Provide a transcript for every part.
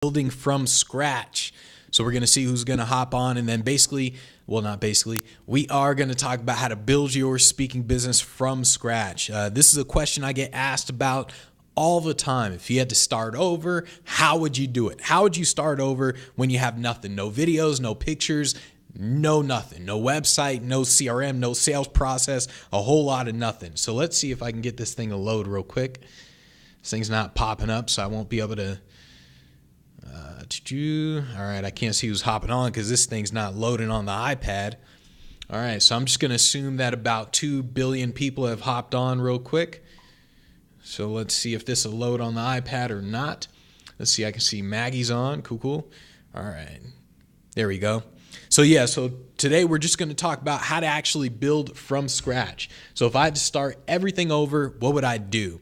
building from scratch. So we're going to see who's going to hop on, and then we are going to talk about how to build your speaking business from scratch. This is a question I get asked about all the time. If you had to start over, how would you do it? How would you start over when you have nothing? No videos, no pictures, no nothing, no website, no CRM, no sales process, a whole lot of nothing. So let's see if I can get this thing to load real quick. This thing's not popping up, so I won't be able to. All right, I can't see who's hopping on because this thing's not loading on the iPad. All right, so I'm just going to assume that about 2 billion people have hopped on real quick. So let's see if this will load on the iPad or not. Let's see, I can see Maggie's on. Cool. All right, there we go. So today we're just going to talk about how to actually build from scratch. So if I had to start everything over, what would I do?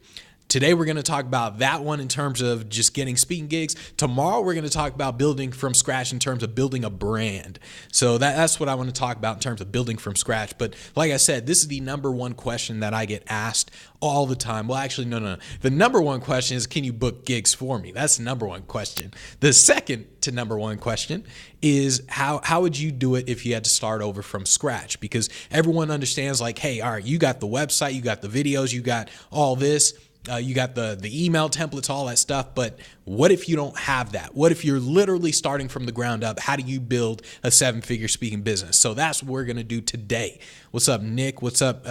Today, we're going to talk about that one in terms of just getting speaking gigs. Tomorrow, we're going to talk about building from scratch in terms of building a brand. So that's what I want to talk about in terms of building from scratch. But like I said, this is the number one question that I get asked all the time. Well, actually, no. The number one question is, can you book gigs for me? That's the number one question. The second to number one question is, how would you do it if you had to start over from scratch? Because everyone understands like, hey, all right, you got the website, you got the videos, you got all this. You got the email templates, all that stuff. But what if you don't have that? What if you're literally starting from the ground up? How do you build a 7-figure speaking business? So that's what we're going to do today. What's up, Nick? What's up,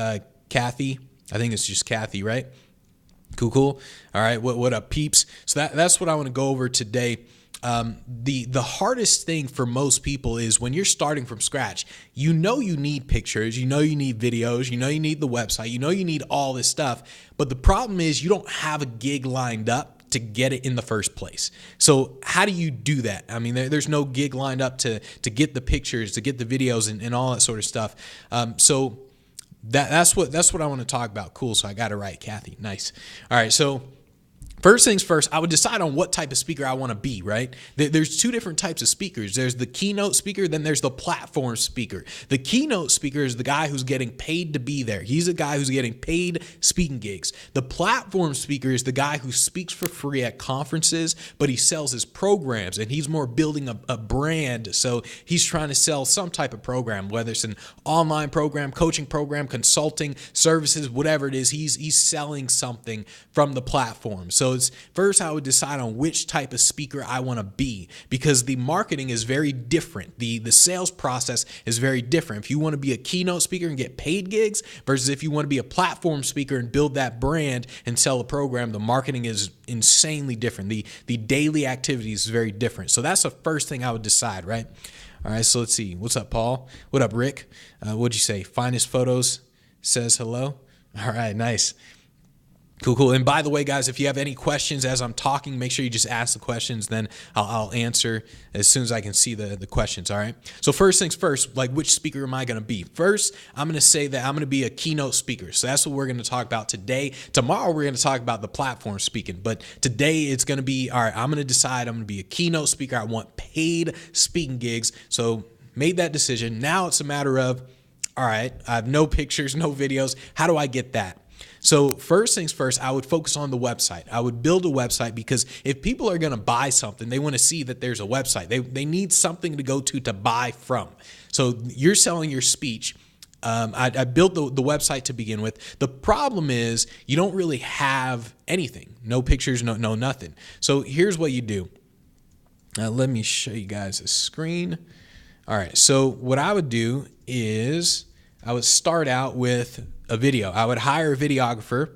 Kathy? I think it's just Kathy, right? Cool. All right. What up, peeps? So that's what I want to go over today. The hardest thing for most people is when you're starting from scratch, you need pictures, you need videos, you need the website, you need all this stuff. But the problem is you don't have a gig lined up to get it in the first place. So how do you do that? I mean, there's no gig lined up to get the pictures, to get the videos and all that sort of stuff. So that's what I want to talk about. Cool. So I got it right, Kathy. Nice. All right. So first things first, I would decide on what type of speaker I want to be, right? There's two different types of speakers. There's the keynote speaker, then there's the platform speaker. The keynote speaker is the guy who's getting paid to be there. He's a guy who's getting paid speaking gigs. The platform speaker is the guy who speaks for free at conferences, but he sells his programs, and he's more building a brand. So he's trying to sell some type of program, whether it's an online program, coaching program, consulting, services, whatever it is, he's selling something from the platform. So it's first I would decide on which type of speaker I want to be, because the marketing is very different. The sales process is very different. If you want to be a keynote speaker and get paid gigs versus if you want to be a platform speaker and build that brand and sell a program, the marketing is insanely different. The daily activities is very different. So that's the first thing I would decide, right? All right, so let's see. What's up, Paul? What up, Rick? What'd you say? Finest Photos says hello. All right, nice. Cool. And by the way, guys, if you have any questions as I'm talking, make sure you just ask the questions. Then I'll answer as soon as I can see the questions. All right. So first things first, like which speaker am I going to be? First, I'm going to say that I'm going to be a keynote speaker. So that's what we're going to talk about today. Tomorrow, we're going to talk about the platform speaking. But today it's going to be, all right, I'm going to decide I'm going to be a keynote speaker. I want paid speaking gigs. So made that decision. Now it's a matter of, all right, I have no pictures, no videos. How do I get that? So first things first, I would focus on the website. I would build a website because if people are going to buy something, they want to see that there's a website. They need something to go to buy from. So you're selling your speech. I built the website to begin with. The problem is you don't really have anything. No pictures, no nothing. So here's what you do. Let me show you guys a screen. All right. So what I would do is I would start out with a video. I would hire a videographer.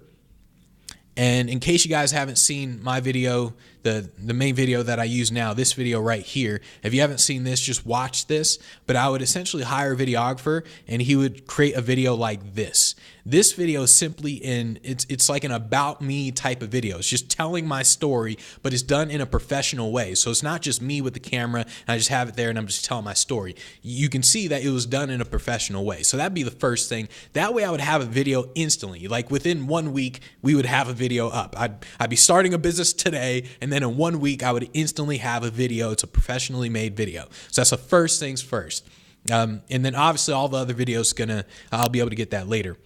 And in case you guys haven't seen my video, the main video that I use now, this video right here, if you haven't seen this, just watch this. But I would essentially hire a videographer and he would create a video like this. This video is simply it's like an about me type of video. It's just telling my story, but it's done in a professional way. So it's not just me with the camera and I just have it there and I'm just telling my story. You can see that it was done in a professional way. So that'd be the first thing. That way I would have a video instantly. Like within 1 week, we would have a video up. I'd be starting a business today, and then in 1 week, I would instantly have a video. It's a professionally made video. So that's the first things first. And then obviously all the other videos I'll be able to get that later.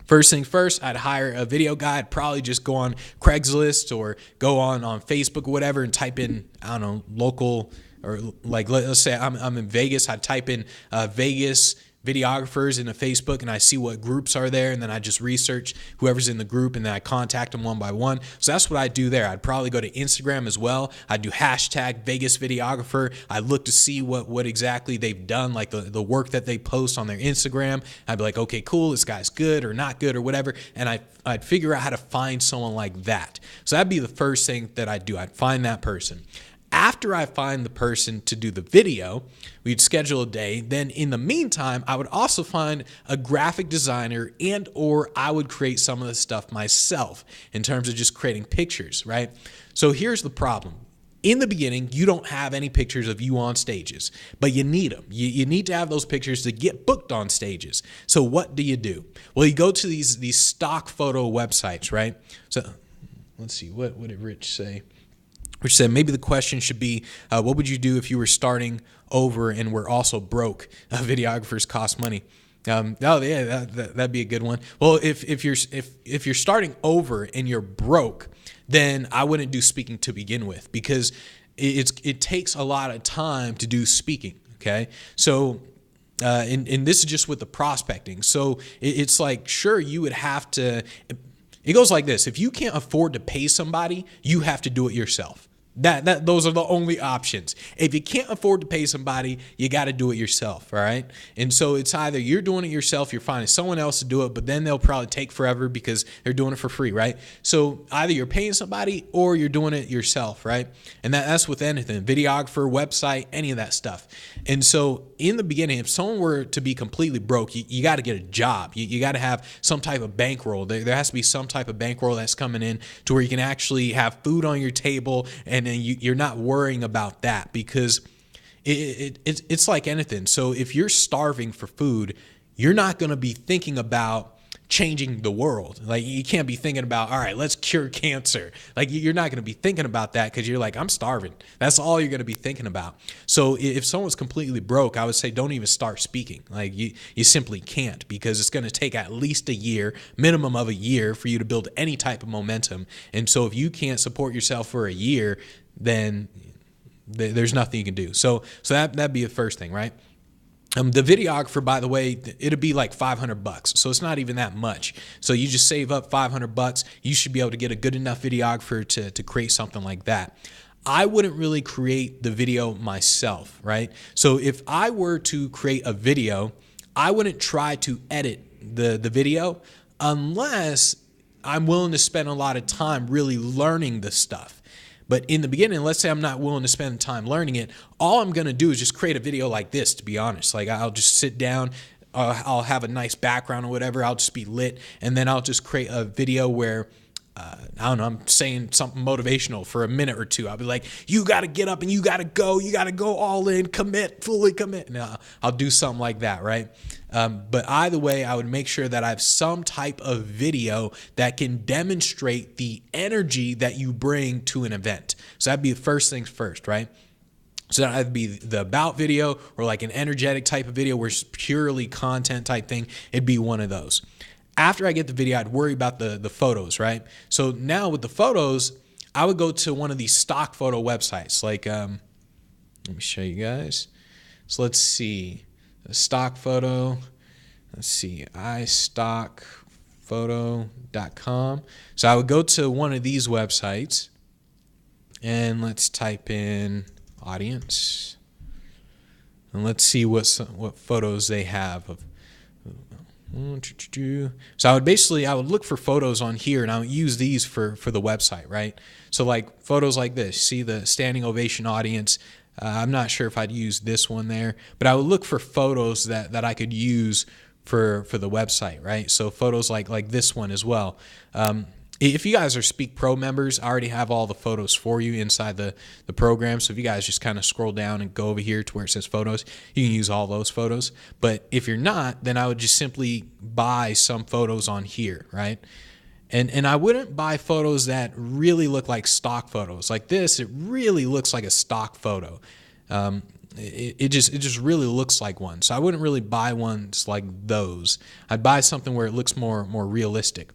First thing first, I'd hire a video guy. I'd probably just go on Craigslist or go on Facebook or whatever and type in, I don't know, local, or like, let's say I'm in Vegas. I'd type in Vegas videographers into Facebook and I see what groups are there, and then I just research whoever's in the group and then I contact them one by one. So that's what I do there. I'd probably go to Instagram as well. I'd do hashtag Vegas videographer. I look to see what exactly they've done, like the work that they post on their Instagram. I'd be like, okay, cool, this guy's good or not good or whatever, and I'd figure out how to find someone like that. So that'd be the first thing that I'd do. I'd find that person. After I find the person to do the video, we'd schedule a day. Then in the meantime, I would also find a graphic designer, and or I would create some of the stuff myself in terms of just creating pictures, right? So here's the problem. In the beginning, you don't have any pictures of you on stages, but you need them. You need to have those pictures to get booked on stages. So what do? Well, you go to these stock photo websites, right? So let's see, what did Rich say? Which said maybe the question should be, what would you do if you were starting over and were also broke? Videographers cost money. Oh yeah, that'd be a good one. Well, if you're starting over and you're broke, then I wouldn't do speaking to begin with, because it takes a lot of time to do speaking. Okay, so. And this is just with the prospecting. So it's like, sure, you would have to. It goes like this: if you can't afford to pay somebody, you have to do it yourself. Those are the only options. If you can't afford to pay somebody, you got to do it yourself, all right? And so it's either you're doing it yourself, you're finding someone else to do it, but then they'll probably take forever because they're doing it for free, right? So either you're paying somebody or you're doing it yourself, right? And that's with anything, videographer, website, any of that stuff. And so in the beginning, if someone were to be completely broke, you got to get a job. You got to have some type of bankroll. There has to be some type of bankroll that's coming in to where you can actually have food on your table, and then you're not worrying about that, because it's like anything. So if you're starving for food, you're not going to be thinking about changing the world. Like, you can't be thinking about, all right, let's cure cancer. Like, you're not going to be thinking about that because you're like, I'm starving. That's all you're going to be thinking about. So if someone's completely broke, I would say don't even start speaking. Like, you simply can't, because it's going to take at least a year, minimum of a year, for you to build any type of momentum. And so if you can't support yourself for a year, then there's nothing you can do. So that'd be the first thing, right? The videographer, by the way, it'll be like $500. So it's not even that much. So you just save up $500. You should be able to get a good enough videographer to create something like that. I wouldn't really create the video myself, right? So if I were to create a video, I wouldn't try to edit the video unless I'm willing to spend a lot of time really learning the stuff. But in the beginning, let's say I'm not willing to spend time learning it, all I'm going to do is just create a video like this, to be honest. Like, I'll just sit down, I'll have a nice background or whatever, I'll just be lit, and then I'll just create a video where, I don't know, I'm saying something motivational for a minute or two. I'll be like, you got to get up and you got to go all in, commit, fully commit. And I'll do something like that, right? But either way, I would make sure that I have some type of video that can demonstrate the energy that you bring to an event. So that'd be the first things first, right? So that'd either be the about video or like an energetic type of video where it's purely content type thing. It'd be one of those. After I get the video, I'd worry about the photos, right? So now with the photos, I would go to one of these stock photo websites. Like, let me show you guys. So let's see. A stock photo. Let's see. iStockPhoto.com. So I would go to one of these websites, and let's type in audience. And let's see what photos they have of. So I would look for photos on here, and I would use these for the website, right? So like photos like this, see the standing ovation audience. I'm not sure if I'd use this one there, but I would look for photos that I could use for the website, right? So photos like this one as well. If you guys are Speak Pro members, I already have all the photos for you inside the program. So if you guys just kind of scroll down and go over here to where it says photos, you can use all those photos. But if you're not, then I would just simply buy some photos on here, right? And I wouldn't buy photos that really look like stock photos. Like this, it really looks like a stock photo. It just really looks like one. So I wouldn't really buy ones like those. I'd buy something where it looks more realistic.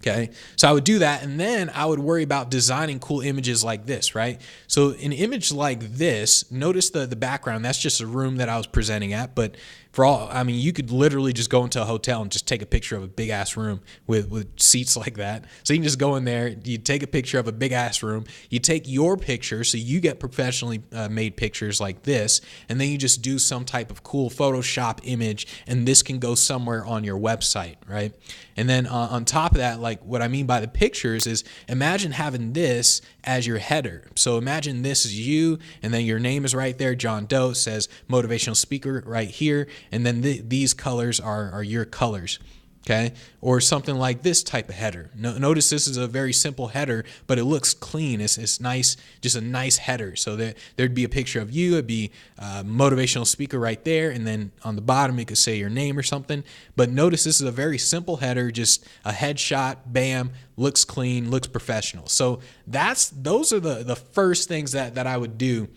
Okay, so I would do that, and then I would worry about designing cool images like this, right? So an image like this, notice the background, that's just a room that I was presenting at, but I mean, you could literally just go into a hotel and just take a picture of a big ass room with seats like that. So you can just go in there, you take a picture of a big ass room, you take your picture, so you get professionally made pictures like this, and then you just do some type of cool Photoshop image, and this can go somewhere on your website, right? And then on top of that, like what I mean by the pictures is, imagine having this as your header. So imagine this is you, and then your name is right there, John Doe, says motivational speaker right here, and then these colors are your colors. Okay, or something like this type of header. Notice this is a very simple header, but it looks clean. It's nice, just a nice header. So there'd be a picture of you. It'd be motivational speaker right there, and then on the bottom it could say your name or something. But notice this is a very simple header, just a headshot. Bam, looks clean, looks professional. So those are the first things that I would do.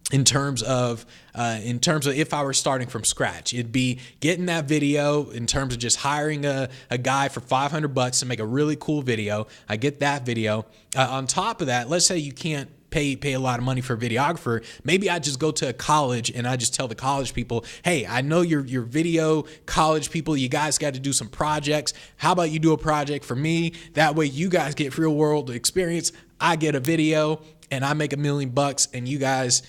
In terms of if I were starting from scratch, it'd be getting that video. In terms of just hiring a guy for $500 to make a really cool video, I get that video. On top of that, let's say you can't pay a lot of money for a videographer. Maybe I just go to a college and I just tell the college people, hey, I know you're video college people, you guys got to do some projects. How about you do a project for me? That way you guys get real world experience. I get a video and I make $1 million, and you guys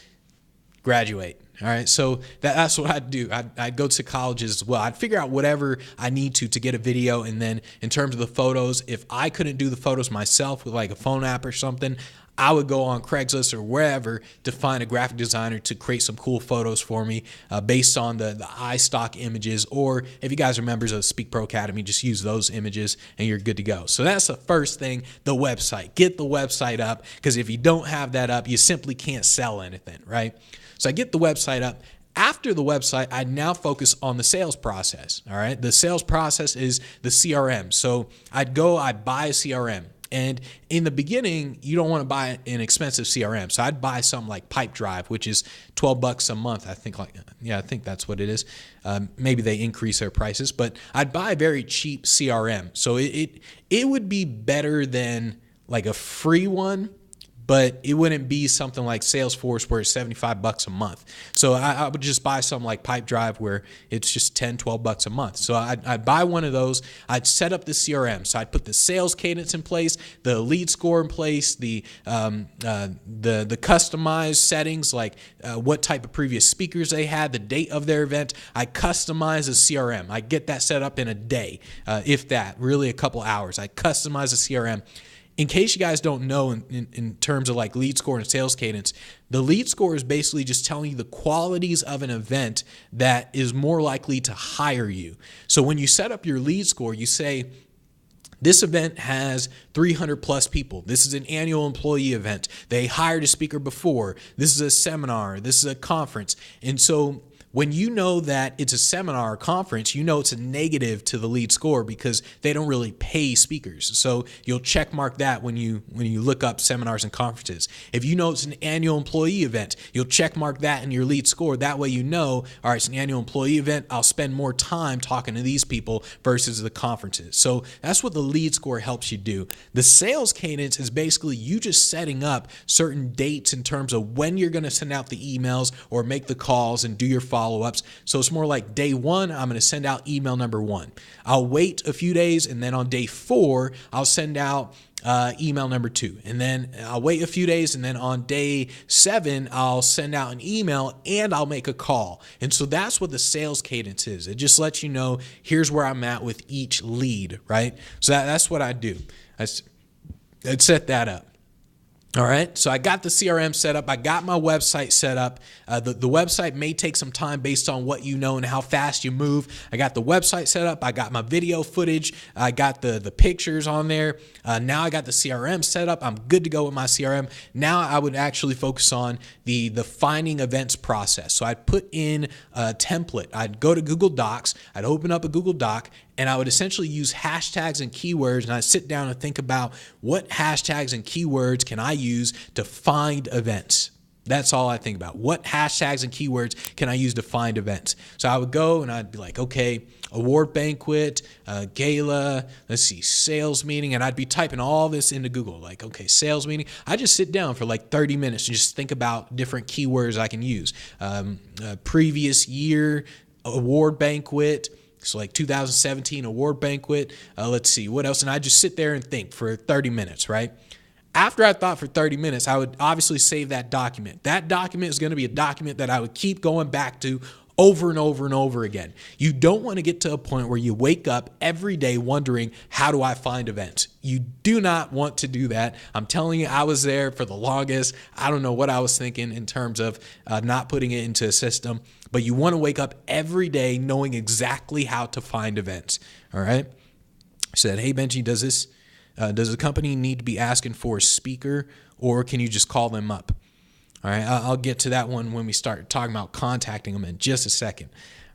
graduate. All right, so that's what I'd do. I'd go to colleges as well. I'd figure out whatever I need to get a video, and then in terms of the photos, if I couldn't do the photos myself with like a phone app or something, I would go on Craigslist or wherever to find a graphic designer to create some cool photos for me based on the iStock images. Or if you guys are members of Speak Pro Academy, just use those images and you're good to go. So that's the first thing, the website. Get the website up, because if you don't have that up, you simply can't sell anything, right? So I get the website up. After the website, I now focus on the sales process. All right. The sales process is the CRM. So I'd buy a CRM. And in the beginning, you don't want to buy an expensive CRM. So I'd buy something like Pipedrive, which is $12 a month. I think that's what it is. Maybe they increase their prices, but I'd buy a very cheap CRM. So it would be better than like a free one, but it wouldn't be something like Salesforce where it's $75 a month. So I would just buy something like Pipedrive where it's just $10, $12 a month. So I'd buy one of those. I'd set up the CRM. So I'd put the sales cadence in place, the lead score in place, the customized settings, like what type of previous speakers they had, the date of their event. I customize the CRM. I get that set up in a day, if that, really a couple hours. I customize the CRM. In case you guys don't know, in terms of like lead score and sales cadence, the lead score is basically just telling you the qualities of an event that is more likely to hire you. So when you set up your lead score, you say, this event has 300 plus people. This is an annual employee event. They hired a speaker before. This is a seminar. This is a conference. And so when you know that it's a seminar or conference, you know it's a negative to the lead score because they don't really pay speakers. So you'll check mark that when you look up seminars and conferences. If you know it's an annual employee event, you'll check mark that in your lead score. That way you know, all right, it's an annual employee event. I'll spend more time talking to these people versus the conferences. So that's what the lead score helps you do. The sales cadence is basically you just setting up certain dates in terms of when you're going to send out the emails or make the calls and do your follow-ups. So it's more like day one, I'm going to send out email number 1. I'll wait a few days, and then on day 4, I'll send out email number 2. And then I'll wait a few days, and then on day 7, I'll send out an email and I'll make a call. And so that's what the sales cadence is. It just lets you know, here's where I'm at with each lead, right? So that's what I do. I'd set that up. All right, so I got the CRM set up. I got my website set up. The website may take some time based on what you know and how fast you move. I got the website set up. I got my video footage. I got the pictures on there. Now I got the CRM set up. I'm good to go with my CRM. Now I would actually focus on the finding events process. So I'd put in a template. I'd go to Google Docs. I'd open up a Google Doc, and I would essentially use hashtags and keywords, and I'd sit down and think about what hashtags and keywords can I use to find events. That's all I think about. What hashtags and keywords can I use to find events? So I would go and I'd be like, okay, award banquet, gala, let's see, sales meeting. And I'd be typing all this into Google, like, okay, sales meeting. I just sit down for like 30 minutes and just think about different keywords I can use. Previous year award banquet. So like 2017 award banquet. Let's see, what else? And I just sit there and think for 30 minutes, right? After I thought for 30 minutes, I would obviously save that document. That document is going to be a document that I would keep going back to over and over and over again. You don't want to get to a point where you wake up every day wondering, how do I find events? You do not want to do that. I'm telling you, I was there for the longest. I don't know what I was thinking in terms of not putting it into a system, but you want to wake up every day knowing exactly how to find events. All right. I said, hey, Benji, does the company need to be asking for a speaker, or can you just call them up? All right, I'll get to that one when we start talking about contacting them in just a second.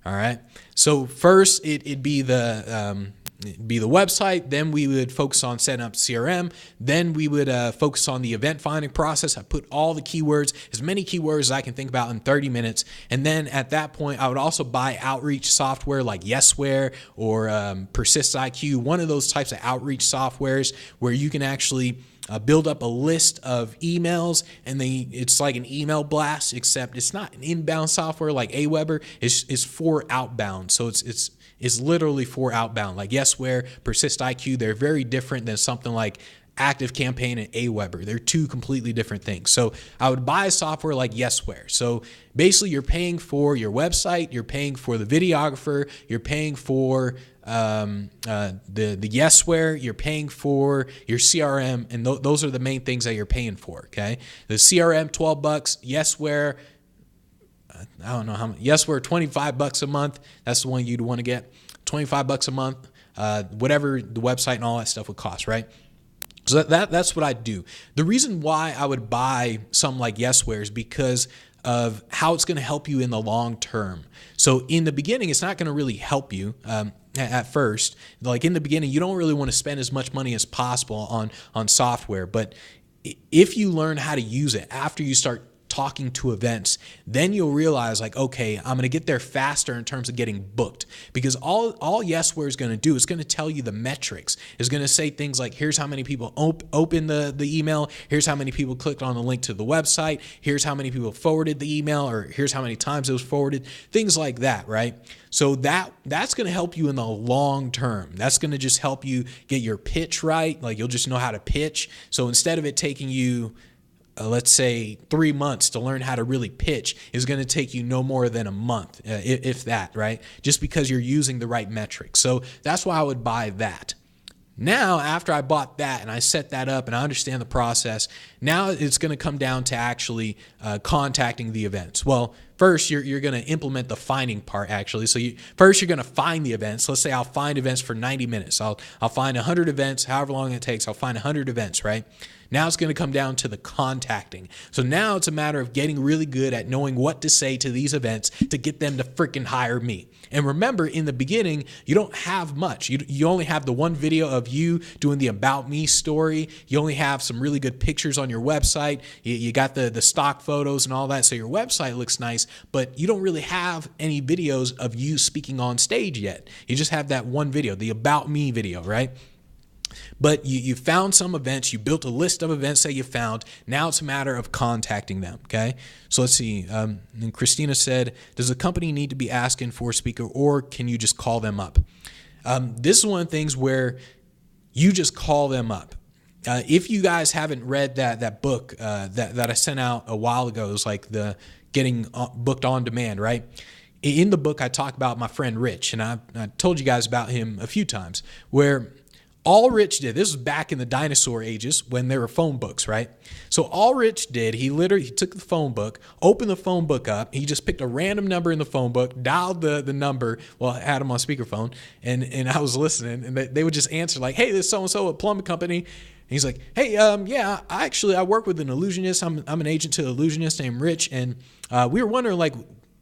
All right, so first it'd be the website. Then we would focus on setting up CRM. Then we would focus on the event finding process. I put all the keywords, as many keywords as I can think about in 30 minutes. And then at that point, I would also buy outreach software like Yesware or PersistIQ, one of those types of outreach softwares where you can actually build up a list of emails, and it's like an email blast, except it's not an inbound software like Aweber. It's for outbound. So it's literally for outbound. Like Yesware, PersistIQ, they're very different than something like ActiveCampaign and Aweber. They're two completely different things. So I would buy a software like Yesware. So basically you're paying for your website, you're paying for the videographer, you're paying for the Yesware, you're paying for your CRM, and those are the main things that you're paying for. Okay, the CRM $12, Yesware, I don't know how much. Yesware $25 a month. That's the one you'd want to get. $25 a month, whatever the website and all that stuff would cost, right? So that's what I do. The reason why I would buy something like Yesware is because of how it's going to help you in the long term. So in the beginning, it's not going to really help you at first. Like in the beginning, you don't really want to spend as much money as possible on software. But if you learn how to use it after you start talking to events, then you'll realize like, okay, I'm going to get there faster in terms of getting booked, because all Yesware is going to do is going to tell you the metrics. It's going to say things like, here's how many people open the email, here's how many people clicked on the link to the website, here's how many people forwarded the email, or here's how many times it was forwarded, things like that, right? So that's going to help you in the long term. That's going to just help you get your pitch right. Like you'll just know how to pitch. So instead of it taking you let's say 3 months to learn how to really pitch, is going to take you no more than a month, if that, right? Just because you're using the right metrics. So that's why I would buy that. Now, after I bought that and I set that up and I understand the process, now it's going to come down to actually contacting the events. Well, first, you're going to implement the finding part, actually. So first, you're going to find the events. Let's say I'll find events for 90 minutes. I'll find 100 events, however long it takes. I'll find 100 events, right? Now it's going to come down to the contacting. So now it's a matter of getting really good at knowing what to say to these events to get them to freaking hire me. And remember, in the beginning, you don't have much. You only have the one video of you doing the About Me story. You only have some really good pictures on your website. You got the stock photos and all that, so your website looks nice, but you don't really have any videos of you speaking on stage yet. You just have that one video, the About Me video, right? But you found some events, you built a list of events that you found. Now it's a matter of contacting them, okay? So let's see. And Christina said, does the company need to be asking for a speaker, or can you just call them up? This is one of the things where you just call them up. If you guys haven't read that book that I sent out a while ago, it was like the Getting Booked on Demand, right? In the book, I talk about my friend Rich, and I told you guys about him a few times, where all Rich did, this was back in the dinosaur ages when there were phone books, right? So all Rich did, he took the phone book, opened the phone book up, he just picked a random number in the phone book, dialed the number, well, I had him on speakerphone, and I was listening, and they would just answer like, hey, this is so-and-so at Plumbing Company. And he's like, hey, yeah, I work with an illusionist. I'm an agent to an illusionist named Rich, and we were wondering, like,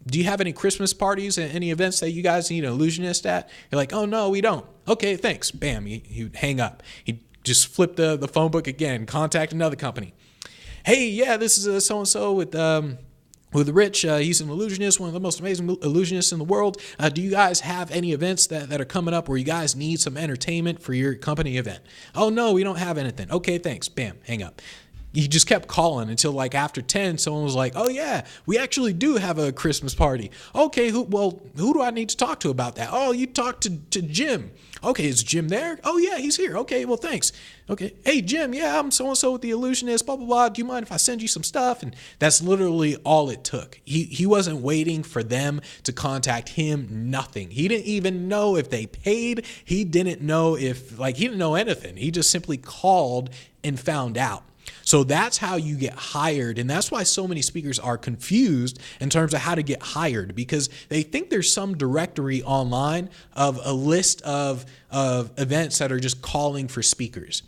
do you have any Christmas parties and any events that you guys need an illusionist at? You're like, oh, no, we don't. Okay, thanks. Bam, he'd hang up. He'd just flip the phone book again, contact another company. hey, yeah, this is so-and-so with Rich. He's an illusionist, one of the most amazing illusionists in the world. Do you guys have any events that are coming up where you guys need some entertainment for your company event? Oh, no, we don't have anything. Okay, thanks. Bam, hang up. He just kept calling until like after 10, someone was like, oh yeah, we actually do have a Christmas party. Okay, who do I need to talk to about that? Oh, you talk to Jim. Okay, is Jim there? Oh yeah, he's here. Okay, well, thanks. Okay, hey Jim, yeah, I'm so-and-so with the illusionist, blah, blah, blah. Do you mind if I send you some stuff? And that's literally all it took. He wasn't waiting for them to contact him, nothing. He didn't even know if they paid. He didn't know he didn't know anything. He just simply called and found out. So that's how you get hired. And that's why so many speakers are confused in terms of how to get hired, because they think there's some directory online of a list of events that are just calling for speakers.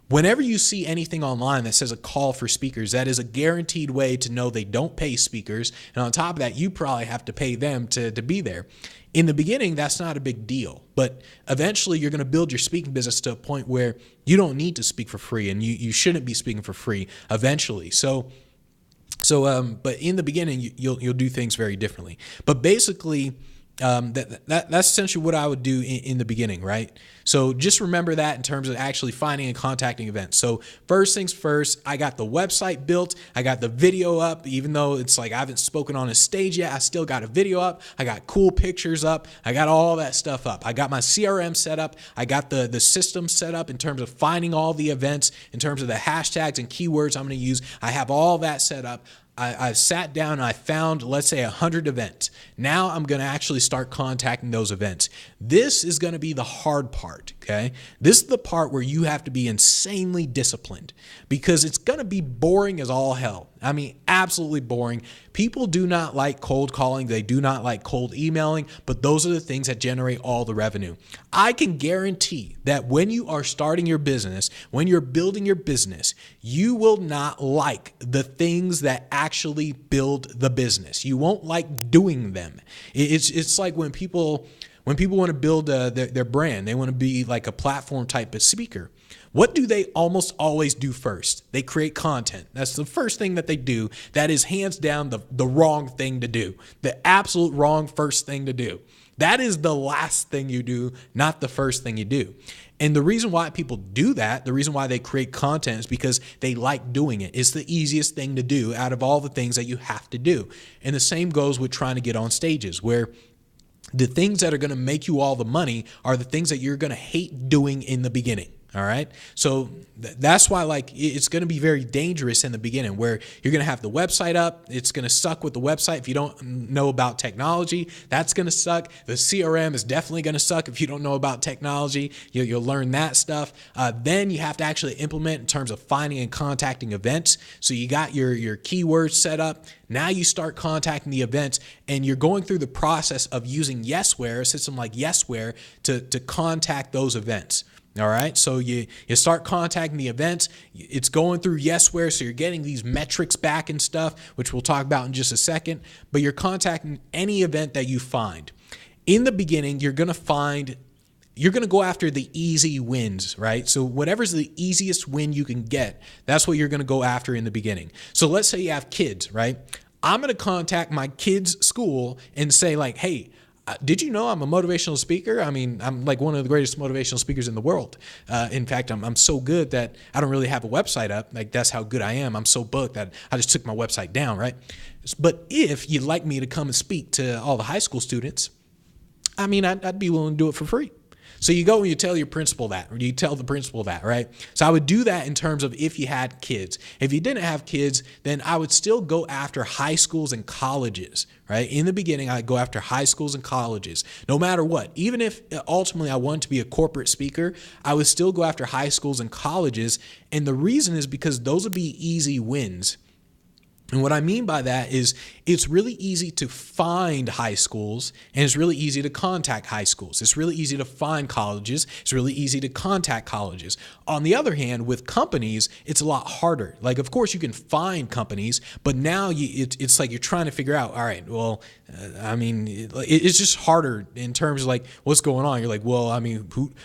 Whenever you see anything online that says a call for speakers, that is a guaranteed way to know they don't pay speakers. And on top of that, you probably have to pay them to be there. In the beginning, that's not a big deal, but eventually you're going to build your speaking business to a point where you don't need to speak for free, and you shouldn't be speaking for free eventually. But in the beginning, you'll do things very differently. But basically, that's essentially what I would do in the beginning, right? So just remember that in terms of actually finding and contacting events. So first things first, I got the website built. I got the video up, even though it's like I haven't spoken on a stage yet. I still got a video up. I got cool pictures up. I got all that stuff up. I got my CRM set up. I got the system set up in terms of finding all the events, in terms of the hashtags and keywords I'm going to use. I have all that set up. I sat down and I found, let's say, 100 events. Now I'm going to actually start contacting those events. This is going to be the hard part, okay? This is the part where you have to be insanely disciplined, because it's going to be boring as all hell. I mean, absolutely boring. People do not like cold calling. They do not like cold emailing, but those are the things that generate all the revenue. I can guarantee that when you are starting your business, when you're building your business, you will not like the things that actually build the business. You won't like doing them. It's like when people want to build their brand, they want to be like a platform type of speaker. What do they almost always do first? They create content. That's the first thing that they do. That is hands down the wrong thing to do. The absolute wrong first thing to do. That is the last thing you do, not the first thing you do. And the reason why people do that, the reason why they create content, is because they like doing it. It's the easiest thing to do out of all the things that you have to do. And the same goes with trying to get on stages, where the things that are going to make you all the money are the things that you're going to hate doing in the beginning. All right. So that's why, like, it's going to be very dangerous in the beginning, where you're going to have the website up. It's going to suck with the website. If you don't know about technology, that's going to suck. The CRM is definitely going to suck if you don't know about technology. You'll learn that stuff. Then you have to actually implement in terms of finding and contacting events. So you got your keywords set up. Now you start contacting the events, and you're going through the process of using Yesware, a system like Yesware, to contact those events. All right, so you start contacting the events. It's going through Yesware, so you're getting these metrics back and stuff, which we'll talk about in just a second. But you're contacting any event that you find. In the beginning, you're going to go after the easy wins, right? So whatever's the easiest win you can get, that's what you're going to go after in the beginning. So let's say you have kids, right? I'm going to contact my kids' school and say, like, hey, did you know I'm a motivational speaker? I mean, I'm like one of the greatest motivational speakers in the world. In fact, I'm so good that I don't really have a website up. Like, that's how good I am. I'm so booked that I just took my website down, right? But if you'd like me to come and speak to all the high school students, I mean, I'd be willing to do it for free. So you go and you tell your principal that, or you tell the principal that, right? So I would do that in terms of if you had kids. If you didn't have kids, then I would still go after high schools and colleges, right? In the beginning, I'd go after high schools and colleges, no matter what. Even if ultimately I wanted to be a corporate speaker, I would still go after high schools and colleges. And the reason is because those would be easy wins. And what I mean by that is it's really easy to find high schools, and it's really easy to contact high schools. It's really easy to find colleges. It's really easy to contact colleges. On the other hand, with companies, it's a lot harder. Like, of course, you can find companies, but now it's like you're trying to figure out, all right, well, it's just harder in terms of like what's going on. You're like, well, I mean,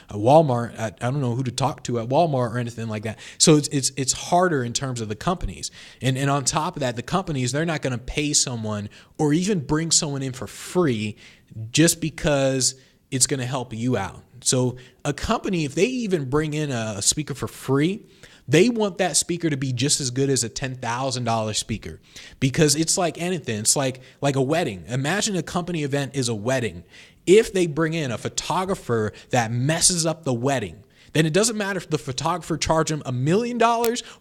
Walmart, I don't know who to talk to at Walmart or anything like that. So it's harder in terms of the companies. And on top of that, the companies, they're not going to pay someone or even bring someone in for free just because it's going to help you out. So a company, if they even bring in a speaker for free, they want that speaker to be just as good as a $10,000 speaker, because it's like anything. It's like a wedding. Imagine a company event is a wedding. If they bring in a photographer that messes up the wedding, then it doesn't matter if the photographer charged them $1 million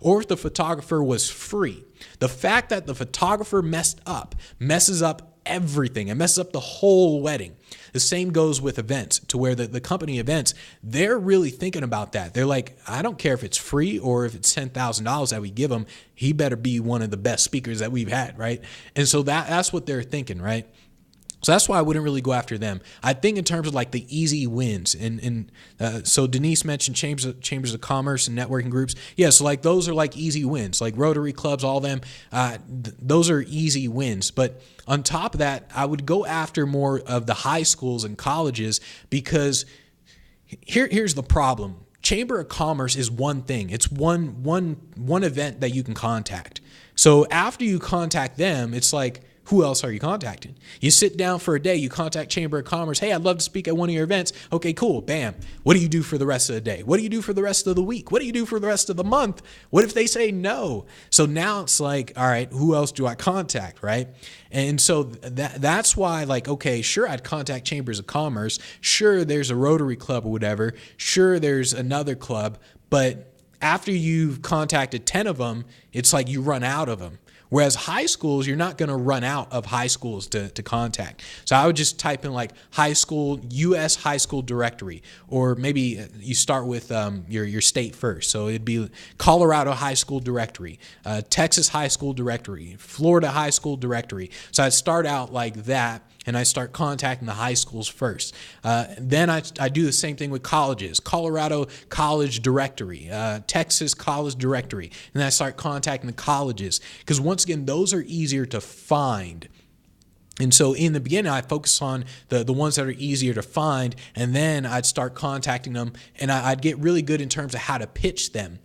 or if the photographer was free. The fact that the photographer messes up everything. It messes up the whole wedding. The same goes with events, to where the company events, they're really thinking about that. They're like, I don't care if it's free or if it's $10,000 that we give him. He better be one of the best speakers that we've had, right? And so that's what they're thinking, right? So that's why I wouldn't really go after them. I think in terms of like the easy wins. So Denise mentioned chambers of commerce and networking groups. Yeah, so like those are like easy wins, like Rotary clubs, all them. Those are easy wins. But on top of that, I would go after more of the high schools and colleges, because here's the problem. Chamber of Commerce is one thing. It's one event that you can contact. So after you contact them, it's like, who else are you contacting? You sit down for a day, you contact Chamber of Commerce. Hey, I'd love to speak at one of your events. Okay, cool. Bam. What do you do for the rest of the day? What do you do for the rest of the week? What do you do for the rest of the month? What if they say no? So now it's like, all right, who else do I contact, right? And so that's why, like, okay, sure, I'd contact Chambers of Commerce. Sure, there's a Rotary Club or whatever. Sure, there's another club. But after you've contacted 10 of them, it's like you run out of them. Whereas high schools, you're not going to run out of high schools to contact. So I would just type in like high school, U.S. high school directory, or maybe you start with your state first. So it'd be Colorado high school directory, Texas high school directory, Florida high school directory. So I'd start out like that, and I start contacting the high schools first. Then I do the same thing with colleges, Colorado college directory, Texas college directory. And then I start contacting the colleges, because once again, those are easier to find. And so in the beginning, I focus on the ones that are easier to find, and then I'd start contacting them, and I'd get really good in terms of how to pitch them.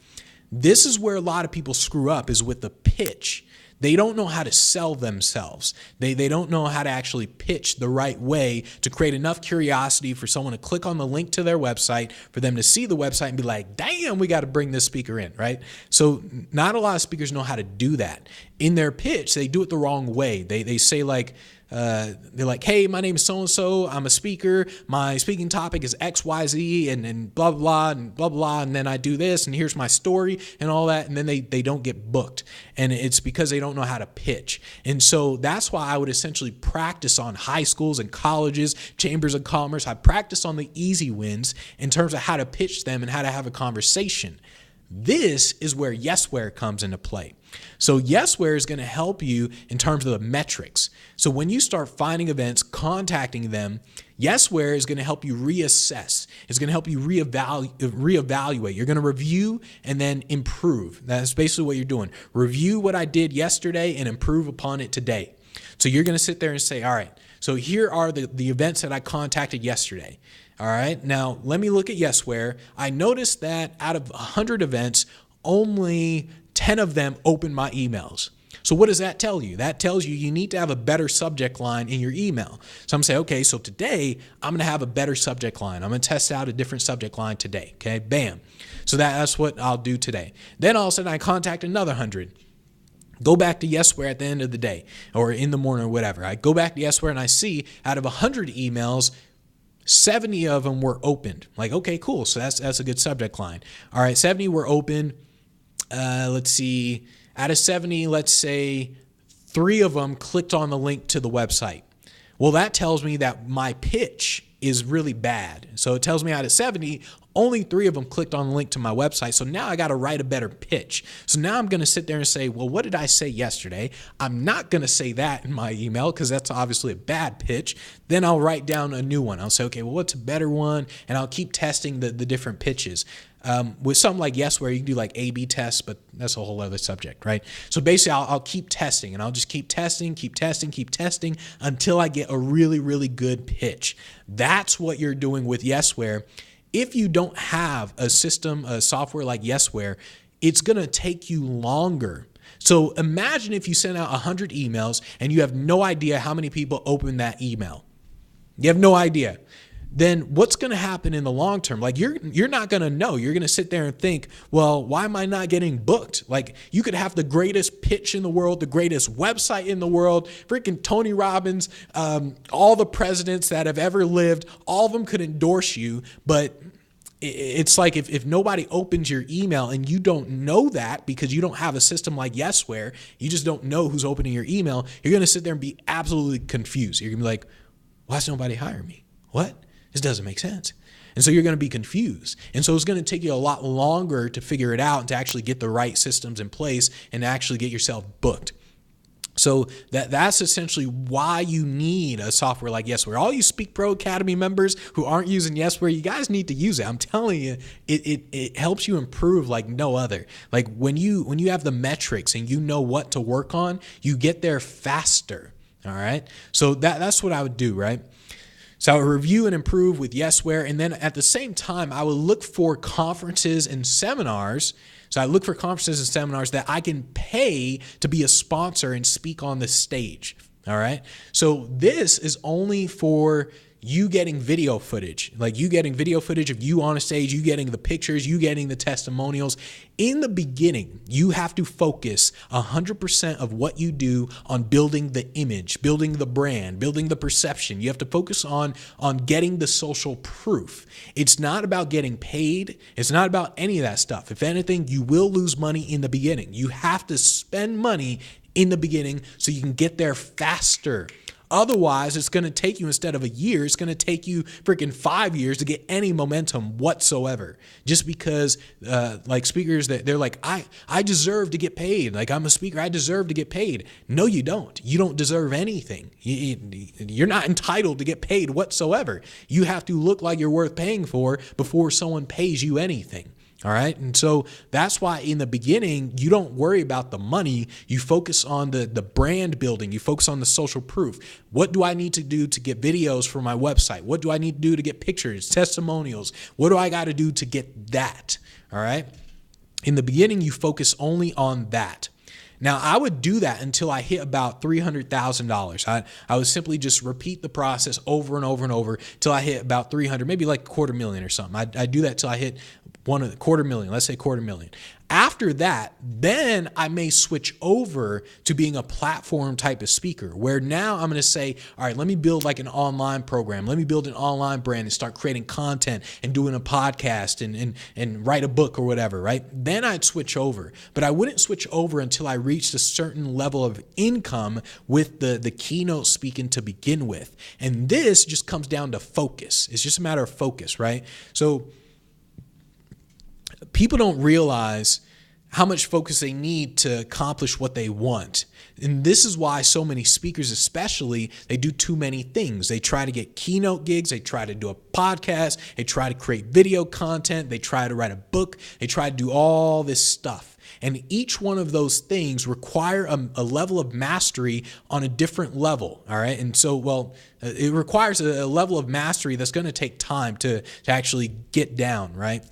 This is where a lot of people screw up, is with the pitch. They don't know how to sell themselves. They don't know how to actually pitch the right way to create enough curiosity for someone to click on the link to their website, for them to see the website and be like, damn, we got to bring this speaker in, right? So not a lot of speakers know how to do that. In their pitch, they do it the wrong way. They say like, they're like, hey, my name is so-and-so. I'm a speaker. My speaking topic is XYZ and blah, blah, and blah, blah. And then I do this, and here's my story and all that. And then they don't get booked. And it's because they don't know how to pitch. And so that's why I would essentially practice on high schools and colleges, chambers of commerce. I practice on the easy wins in terms of how to pitch them and how to have a conversation. This is where Yesware comes into play. So Yesware is going to help you in terms of the metrics. So when you start finding events, contacting them, Yesware is going to help you reassess. It's going to help you reevaluate. You're going to review and then improve. That's basically what you're doing. Review what I did yesterday and improve upon it today. So you're going to sit there and say, all right, so here are the events that I contacted yesterday. All right, now let me look at Yesware. I noticed that out of 100 events, only 10 of them opened my emails. So what does that tell you? That tells you need to have a better subject line in your email. So I'm going to say, okay, so today I'm going to have a better subject line. I'm going to test out a different subject line today. Okay, bam. So that's what I'll do today. Then all of a sudden I contact another 100. Go back to Yesware at the end of the day or in the morning or whatever. I go back to Yesware and I see out of 100 emails, 70 of them were opened. Like, okay, cool. So that's a good subject line. All right, 70 were open. Let's see. Out of 70, let's say 3 of them clicked on the link to the website. Well, that tells me that my pitch is really bad. So it tells me out of 70, Only 3 of them clicked on the link to my website. So now I got to write a better pitch. So now I'm going to sit there and say, well, what did I say yesterday? I'm not going to say that in my email because that's obviously a bad pitch. Then I'll write down a new one. I'll say, okay, well, what's a better one? And I'll keep testing the different pitches. With something like Yesware, you can do like A/B tests, but that's a whole other subject, right? So basically, I'll keep testing, and I'll just keep testing until I get a really, really good pitch. That's what you're doing with Yesware. If you don't have a system, a software like Yesware, it's going to take you longer. So imagine if you send out 100 emails and you have no idea how many people open that email. You have no idea. Then what's going to happen in the long term? Like you're not going to know. You're going to sit there and think, well, why am I not getting booked? Like you could have the greatest pitch in the world, the greatest website in the world, freaking Tony Robbins, all the presidents that have ever lived, all of them could endorse you. But it's like if nobody opens your email and you don't know that because you don't have a system like Yesware, you just don't know who's opening your email, you're going to sit there and be absolutely confused. You're going to be like, why does nobody hire me? What? This doesn't make sense. And so you're going to be confused. And so it's going to take you a lot longer to figure it out and to actually get the right systems in place and to actually get yourself booked. So that's essentially why you need a software like Yesware. All you Speak Pro Academy members who aren't using Yesware, you guys need to use it. I'm telling you, it helps you improve like no other. Like when you have the metrics and you know what to work on, you get there faster. All right. So that's what I would do, right? So I would review and improve with Yesware. And then at the same time, I would look for conferences and seminars. So I look for conferences and seminars that I can pay to be a sponsor and speak on the stage. All right. So this is only for you getting video footage, like you getting video footage of you on a stage, you getting the pictures, you getting the testimonials. In the beginning, you have to focus 100% of what you do on building the image, building the brand, building the perception. You have to focus on getting the social proof. It's not about getting paid. It's not about any of that stuff. If anything, you will lose money in the beginning. You have to spend money in the beginning so you can get there faster. Otherwise, it's going to take you, instead of a year, it's going to take you freaking 5 years to get any momentum whatsoever. Just because like speakers, they're like, I deserve to get paid. Like I'm a speaker, I deserve to get paid. No, you don't. You don't deserve anything. You're not entitled to get paid whatsoever. You have to look like you're worth paying for before someone pays you anything. All right. And so that's why in the beginning, you don't worry about the money. You focus on the brand building. You focus on the social proof. What do I need to do to get videos for my website? What do I need to do to get pictures, testimonials? What do I got to do to get that? All right. In the beginning, you focus only on that. Now, I would do that until I hit about $300,000. I would simply just repeat the process over and over and over till I hit about 300, maybe like $250,000 or something. I'd do that till I hit $250,000. Let's say $250,000. After that, then I may switch over to being a platform type of speaker where now I'm going to say, all right, let me build like an online program. Let me build an online brand and start creating content and doing a podcast and write a book or whatever, right? Then I'd switch over, but I wouldn't switch over until I reached a certain level of income with the keynote speaking to begin with. And this just comes down to focus. It's just a matter of focus, right? So people don't realize how much focus they need to accomplish what they want. And this is why so many speakers, especially, they do too many things. They try to get keynote gigs. They try to do a podcast. They try to create video content. They try to write a book. They try to do all this stuff. And each one of those things require a level of mastery on a different level, all right? And so, it requires a level of mastery that's going to take time to actually get down, right?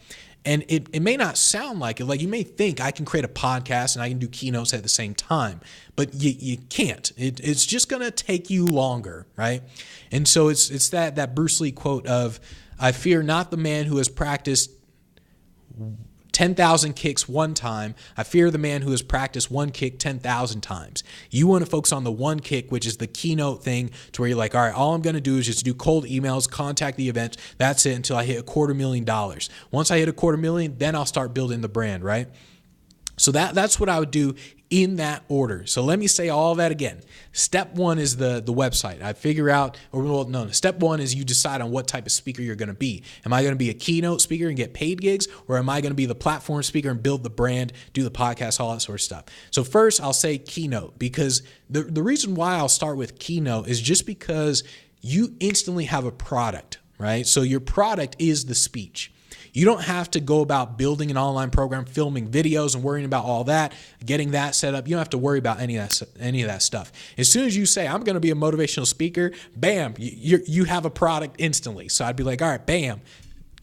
And it may not sound like it. Like you may think I can create a podcast and I can do keynotes at the same time, but you can't. It's just going to take you longer, right? And so it's that Bruce Lee quote of, I fear not the man who has practiced 10,000 kicks one time. I fear the man who has practiced one kick 10,000 times. You want to focus on the one kick, which is the keynote thing, to where you're like, all right, all I'm going to do is just do cold emails, contact the event. That's it until I hit $250,000. Once I hit $250,000, then I'll start building the brand, right? So that's what I would do in that order. So let me say all that again. Step one is the website. I figure out, step one is you decide on what type of speaker you're going to be. Am I going to be a keynote speaker and get paid gigs, or am I going to be the platform speaker and build the brand, do the podcast, all that sort of stuff? So first I'll say keynote, because the reason why I'll start with keynote is just because you instantly have a product, right? So your product is the speech. You don't have to go about building an online program, filming videos and worrying about all that, getting that set up. You don't have to worry about any of that stuff. As soon as you say, I'm going to be a motivational speaker, bam, you have a product instantly. So I'd be like, all right, bam,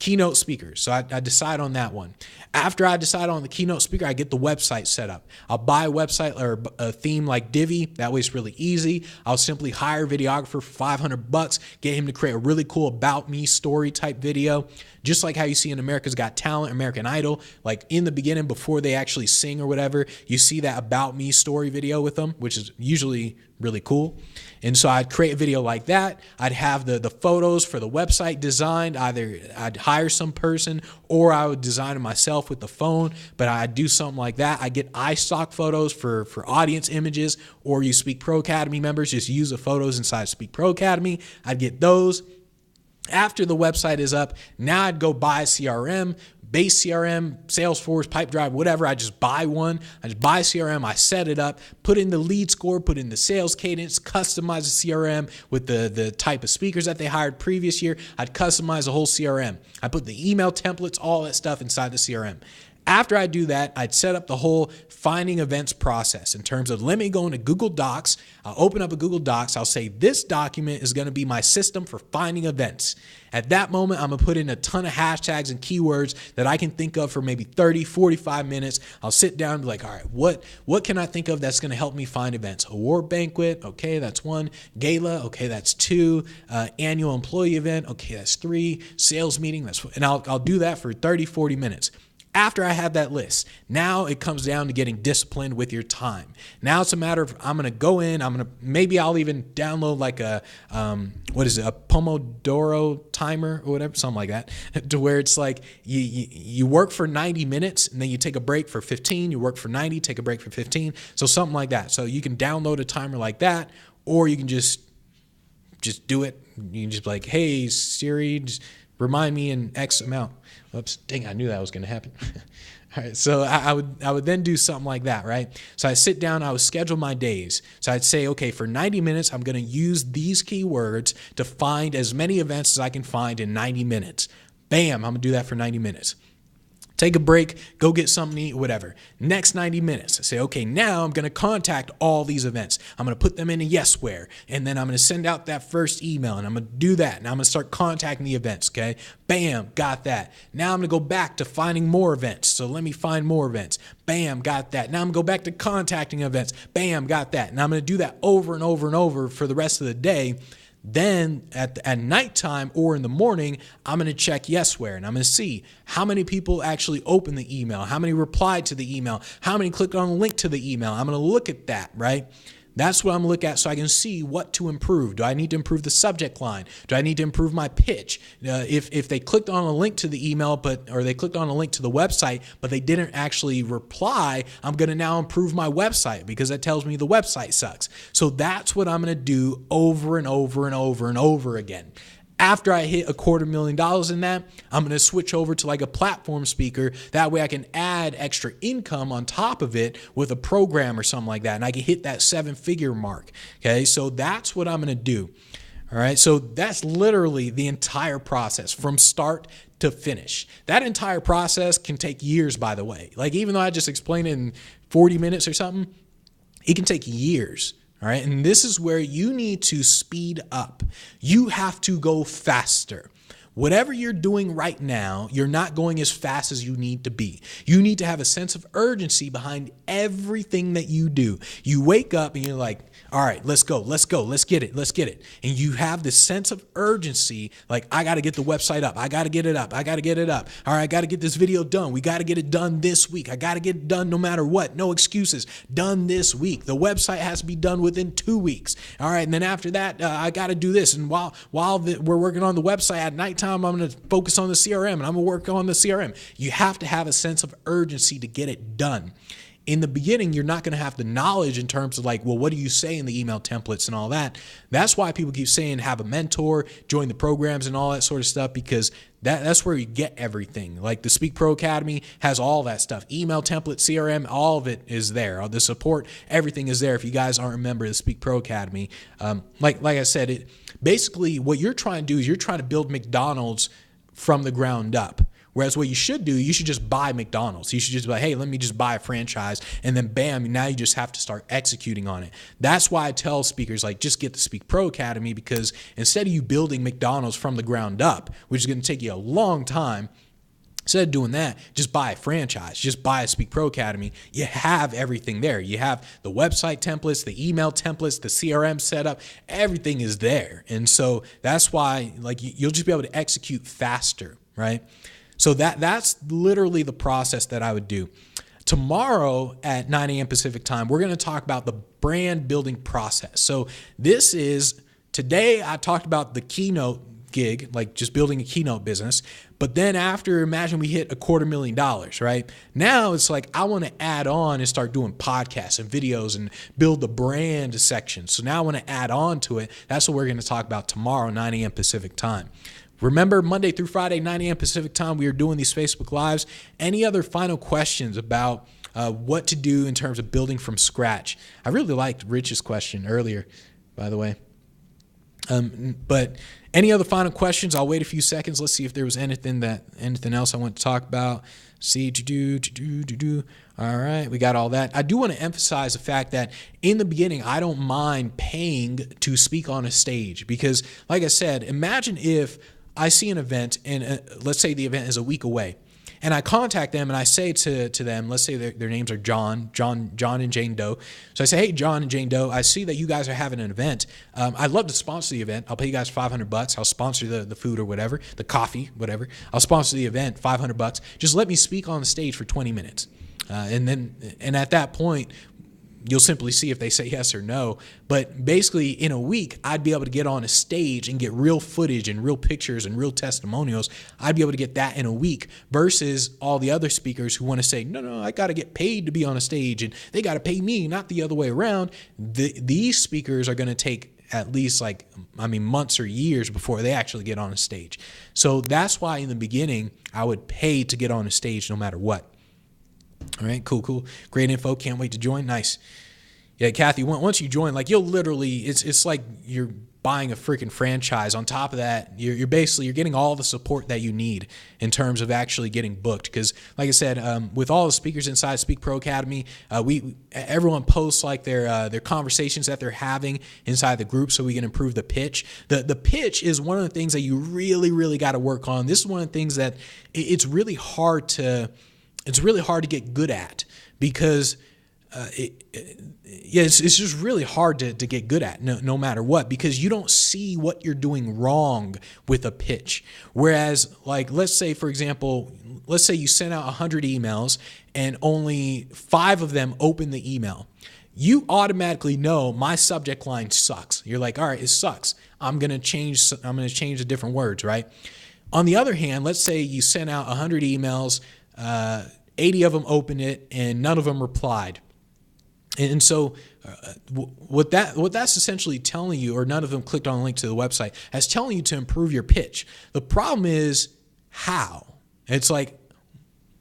keynote speakers. So I decide on that one. After I decide on the keynote speaker, I get the website set up. I'll buy a website or a theme like Divi. That way it's really easy. I'll simply hire a videographer for $500, get him to create a really cool about me story type video. Just like how you see in America's Got Talent, American Idol, like in the beginning before they actually sing or whatever, you see that about me story video with them, which is usually really cool. And so I'd create a video like that. I'd have the photos for the website designed. Either I'd hire some person or I would design it myself with the phone, but I'd do something like that. I get iStock photos for audience images, or you Speak Pro Academy members just use the photos inside Speak Pro Academy. I'd get those. After the website is up, now I'd go buy a CRM, base CRM, Salesforce, Pipedrive, whatever. I just buy one. I just buy CRM. I set it up, put in the lead score, put in the sales cadence, customize the CRM with the type of speakers that they hired previous year. I'd customize the whole CRM. I put the email templates, all that stuff inside the CRM. After I do that, I'd set up the whole finding events process in terms of, let me go into Google Docs. I'll open up a Google Docs. I'll say this document is going to be my system for finding events. At that moment, I'm going to put in a ton of hashtags and keywords that I can think of for maybe 30, 45 minutes. I'll sit down and be like, all right, what can I think of that's going to help me find events? Award banquet, okay, that's one. Gala, okay, that's two. Annual employee event, okay, that's three. Sales meeting, that's four. And I'll do that for 30, 40 minutes. After I have that list, now it comes down to getting disciplined with your time. Now it's a matter of, I'm going to go in, maybe I'll even download like a Pomodoro timer or whatever, something like that, to where it's like you work for 90 minutes and then you take a break for 15, you work for 90, take a break for 15. So something like that. So you can download a timer like that, or you can just do it. You can just be like, hey, Siri, just remind me in X amount. Oops, dang, I knew that was going to happen. All right, so I would then do something like that, right? So I sit down, I would schedule my days. So I'd say, okay, for 90 minutes, I'm going to use these keywords to find as many events as I can find in 90 minutes. Bam, I'm going to do that for 90 minutes. Take a break, go get something to eat, whatever. Next 90 minutes, I say, okay, now I'm going to contact all these events. I'm going to put them in a Yesware, and then I'm going to send out that first email, and I'm going to do that, and I'm going to start contacting the events, okay? Bam, got that. Now I'm going to go back to finding more events, so let me find more events. Bam, got that. Now I'm going to go back to contacting events. Bam, got that. And I'm going to do that over and over and over for the rest of the day. Then at nighttime or in the morning, I'm going to check Yesware, and I'm going to see how many people actually opened the email, how many replied to the email, how many clicked on the link to the email. I'm going to look at that, right? That's what I'm going to look at so I can see what to improve. Do I need to improve the subject line? Do I need to improve my pitch? If they clicked on a link to the email, or they clicked on a link to the website, but they didn't actually reply, I'm going to now improve my website because that tells me the website sucks. So that's what I'm going to do over and over and over and over again. After I hit $250,000 in that, I'm going to switch over to like a platform speaker. That way I can add extra income on top of it with a program or something like that. And I can hit that 7-figure mark. Okay. So that's what I'm going to do. All right. So that's literally the entire process from start to finish. That entire process can take years, by the way. Like, even though I just explained it in 40 minutes or something, it can take years. All right. And this is where you need to speed up. You have to go faster. Whatever you're doing right now, you're not going as fast as you need to be. You need to have a sense of urgency behind everything that you do. You wake up and you're like, all right, let's go, let's get it. And you have this sense of urgency, like, I got to get the website up. I got to get it up. All right, I got to get this video done. We got to get it done this week. I got to get it done no matter what. No excuses. Done this week. The website has to be done within 2 weeks. All right, and then after that, I got to do this. And while we're working on the website at nighttime, I'm going to focus on the CRM, and I'm going to work on the CRM. You have to have a sense of urgency to get it done. in the beginning, you're not going to have the knowledge in terms of like, well, what do you say in the email templates and all that? That's why people keep saying have a mentor, join the programs and all that sort of stuff, because that's where you get everything. Like the Speak Pro Academy has all that stuff. Email template, CRM, all of it is there. The support, everything is there. If you guys aren't a member of the Speak Pro Academy, like I said, basically what you're trying to do is you're trying to build McDonald's from the ground up. Whereas what you should do, you should just buy McDonald's. You should just be like, hey, let me just buy a franchise. And then bam, now you just have to start executing on it. That's why I tell speakers, like, just get the Speak Pro Academy, because instead of you building McDonald's from the ground up, which is going to take you a long time, instead of doing that, just buy a franchise. Just buy a Speak Pro Academy. You have everything there. You have the website templates, the email templates, the CRM setup. Everything is there. And so that's why, like, you'll just be able to execute faster, right? So that's literally the process that I would do. Tomorrow at 9 a.m. Pacific time, we're going to talk about the brand building process. So today I talked about the Keynote gig, like just building a Keynote business. But then after, imagine we hit $250,000, right? Now it's like, I want to add on and start doing podcasts and videos and build the brand section. So now I want to add on to it. That's what we're going to talk about tomorrow, 9 a.m. Pacific time. Remember, Monday through Friday, 9 a.m. Pacific time, we are doing these Facebook Lives. Any other final questions about what to do in terms of building from scratch? I really liked Rich's question earlier, by the way. But any other final questions? I'll wait a few seconds. Let's see if there was anything else I want to talk about. All right, we got all that. I do want to emphasize the fact that in the beginning, I don't mind paying to speak on a stage, because, like I said, imagine if I see an event and let's say the event is a week away, and I contact them and I say to them, let's say their names are John and Jane Doe. So I say, hey, John and Jane Doe, I see that you guys are having an event. I'd love to sponsor the event. I'll pay you guys $500. I'll sponsor the food or whatever, the coffee, whatever. I'll sponsor the event, $500. Just let me speak on the stage for 20 minutes. And at that point, you'll simply see if they say yes or no. But basically, in a week, I'd be able to get on a stage and get real footage and real pictures and real testimonials. I'd be able to get that in a week versus all the other speakers who want to say, no, I got to get paid to be on a stage and they got to pay me, not the other way around. These speakers are going to take at least months or years before they actually get on a stage. So that's why in the beginning, I would pay to get on a stage no matter what. All right, cool. Great info. Can't wait to join. Nice. Yeah, Kathy, once you join, like, you'll literally, it's like you're buying a freaking franchise. On top of that, you're getting all the support that you need in terms of actually getting booked. Because, like I said, with all the speakers inside Speak Pro Academy, everyone posts like their conversations that they're having inside the group, so we can improve the pitch. The pitch is one of the things that you really, really got to work on. This is one of the things that it's really hard to get good at, because it's just really hard to get good at no matter what, because you don't see what you're doing wrong with a pitch. Whereas, like, let's say, for example, you send out 100 emails and only 5 of them open the email. You automatically know my subject line sucks. You're like, all right, it sucks. I'm going to change the different words, right? On the other hand, let's say you sent out 100 emails, 80 of them opened it and none of them replied. And so what that's essentially telling you, or none of them clicked on a link to the website, that's telling you to improve your pitch. The problem is how. It's like,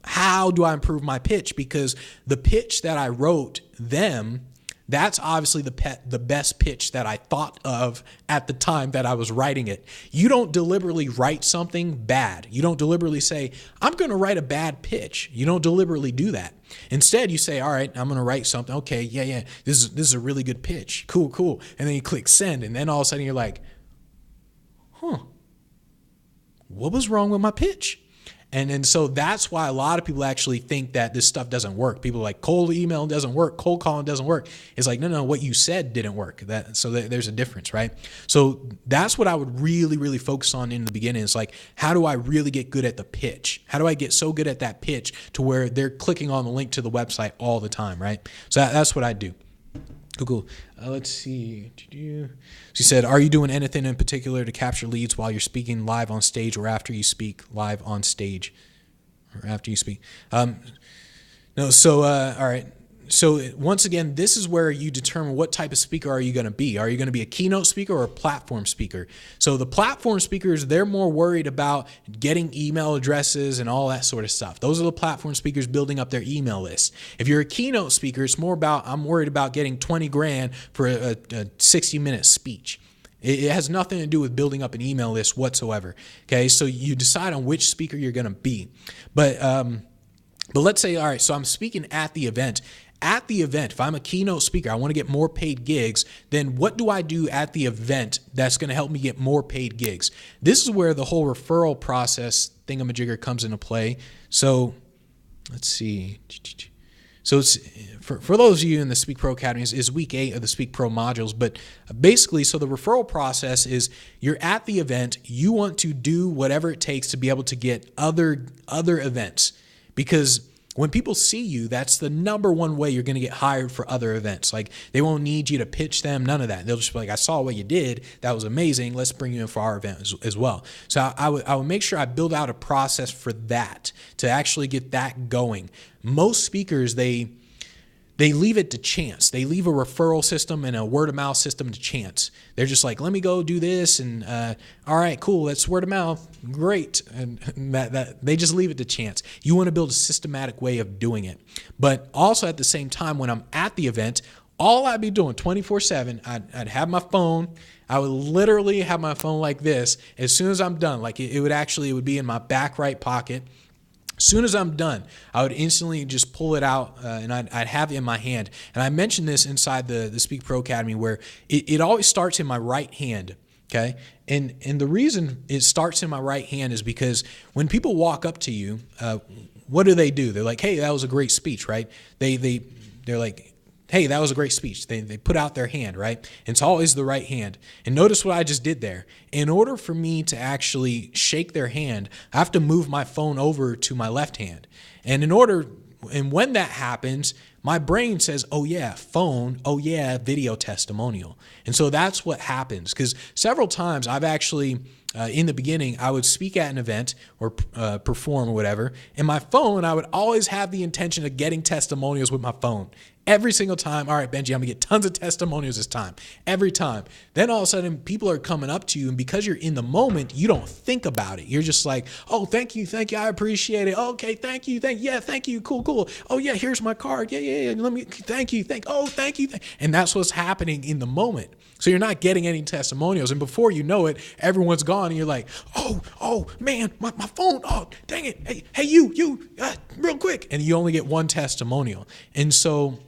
how do I improve my pitch? Because the pitch that I wrote them, that's obviously the best pitch that I thought of at the time that I was writing it. You don't deliberately write something bad. You don't deliberately say, I'm going to write a bad pitch. You don't deliberately do that. Instead, you say, all right, I'm going to write something. Okay, yeah, this is a really good pitch. Cool. And then you click send, and then all of a sudden you're like, what was wrong with my pitch? And so that's why a lot of people actually think that this stuff doesn't work. People are like, cold email doesn't work, cold calling doesn't work. It's like, no, what you said didn't work. So there's a difference, right? So that's what I would really, really focus on in the beginning. It's like, how do I really get good at the pitch? How do I get so good at that pitch to where they're clicking on the link to the website all the time, right? So that's what I do. Cool. Let's see. She said, are you doing anything in particular to capture leads while you're speaking live on stage or after you speak live on stage or after you speak? No. So, all right. So once again, this is where you determine what type of speaker are you going to be. Are you going to be a keynote speaker or a platform speaker? So the platform speakers, they're more worried about getting email addresses and all that sort of stuff. Those are the platform speakers building up their email list. If you're a keynote speaker, it's more about, I'm worried about getting 20 grand for a 60-minute speech. It has nothing to do with building up an email list whatsoever. Okay, so you decide on which speaker you're going to be. But let's say, all right, so I'm speaking at the event. At the event, if I'm a keynote speaker, I want to get more paid gigs, then what do I do at the event that's going to help me get more paid gigs? This is where the whole referral process thingamajigger comes into play. So let's see. So it's for those of you in the Speak Pro Academy, is week 8 of the Speak Pro modules. But basically, so the referral process is you're at the event, you want to do whatever it takes to be able to get other events. Because when people see you, that's the number one way you're going to get hired for other events. Like, they won't need you to pitch them, none of that. They'll just be like, I saw what you did. That was amazing. Let's bring you in for our event as well. So I would make sure I build out a process for that to actually get that going. Most speakers, they leave it to chance. They leave a referral system and a word of mouth system to chance. They're just like, let me go do this, and all right, cool, that's word of mouth, great, and that they just leave it to chance. You want to build a systematic way of doing it, but also at the same time, when I'm at the event, all I'd be doing 24/7, I'd have my phone. I would literally have my phone like this. As soon as I'm done, like it would be in my back right pocket. As soon as I'm done, I would instantly just pull it out and I'd have it in my hand. And I mentioned this inside the Speak Pro Academy, where it always starts in my right hand, okay? And the reason it starts in my right hand is because when people walk up to you, what do? They're like, hey, that was a great speech, right? They're like, hey, that was a great speech. They put out their hand, right? And it's always the right hand. And notice what I just did there. In order for me to actually shake their hand, I have to move my phone over to my left hand. And when that happens, my brain says, oh yeah, phone, oh yeah, video testimonial. And so that's what happens, because several times I've actually, in the beginning, I would speak at an event or perform or whatever, and my phone, I would always have the intention of getting testimonials with my phone. Every single time, all right, Benji, I'm going to get tons of testimonials this time. Every time. Then all of a sudden, people are coming up to you, and because you're in the moment, you don't think about it. You're just like, oh, thank you, I appreciate it. Okay, thank you, cool. Oh, yeah, here's my card. Yeah, let me, thank you. And that's what's happening in the moment. So you're not getting any testimonials, and before you know it, everyone's gone, and you're like, oh, man, my phone, oh, dang it, hey, you, real quick, and you only get one testimonial. And so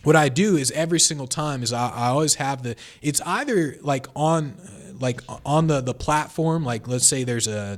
what I do is every single time is I always have it's either like on the platform, like let's say there's a